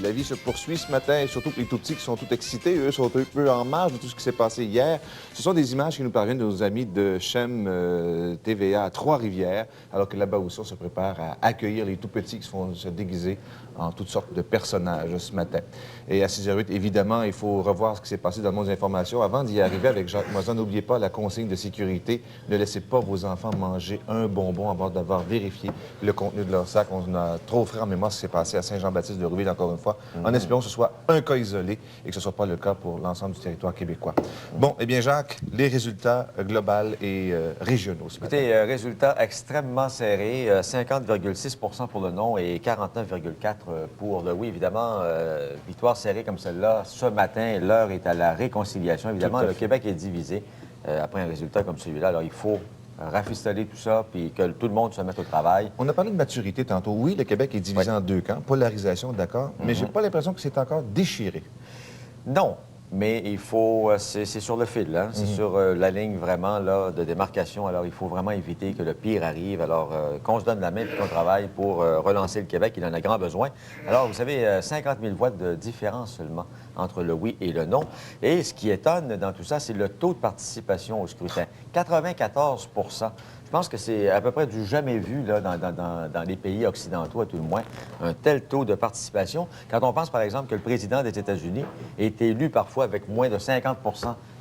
La vie se poursuit ce matin, et surtout que les tout-petits qui sont tout excités, eux, sont un peu en marge de tout ce qui s'est passé hier. Ce sont des images qui nous parviennent de nos amis de Chem TVA à Trois-Rivières, alors que là-bas aussi, on se prépare à accueillir les tout-petits qui se font se déguiser en toutes sortes de personnages ce matin. Et à 6h08, évidemment, il faut revoir ce qui s'est passé dans nos informations. Avant d'y arriver avec Jacques Moisan, n'oubliez pas la consigne de sécurité. Ne laissez pas vos enfants manger un bonbon avant d'avoir vérifié le contenu de leur sac. On a trop frais en mémoire ce qui s'est passé à Saint-Jean-Baptiste de Rouville, encore une fois, en espérant que ce soit un cas isolé et que ce ne soit pas le cas pour l'ensemble du territoire québécois. Bon, eh bien, Jacques, les résultats globaux et régionaux ce matin. Écoutez, résultat extrêmement serré, 50,6 pour le non et 49,4 pour le oui. Évidemment, victoire serrée comme celle-là, ce matin, l'heure est à la réconciliation. Évidemment, le Québec est divisé après un résultat comme celui-là. Alors, il faut rafistoler tout ça puis que tout le monde se mette au travail. On a parlé de maturité tantôt. Oui, le Québec est divisé en deux camps. Polarisation, d'accord, mais j'ai pas l'impression que c'est encore déchiré. Non, mais il faut, c'est sur le fil, hein? C'est sur la ligne vraiment là, de démarcation. Alors, il faut vraiment éviter que le pire arrive. Alors, qu'on se donne la main et qu'on travaille pour relancer le Québec, il en a grand besoin. Alors, vous savez, 50 000 voix de différence seulement entre le oui et le non. Et ce qui étonne dans tout ça, c'est le taux de participation au scrutin. 94 Je pense que c'est à peu près du jamais vu là, dans les pays occidentaux, à tout le moins, un tel taux de participation. Quand on pense, par exemple, que le président des États-Unis est élu parfois avec moins de 50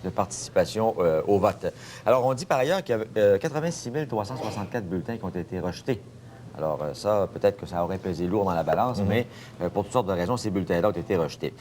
de participation au vote. Alors, on dit par ailleurs qu'il y a 86 364 bulletins qui ont été rejetés. Alors, ça, peut-être que ça aurait pesé lourd dans la balance, mais pour toutes sortes de raisons, ces bulletins-là ont été rejetés.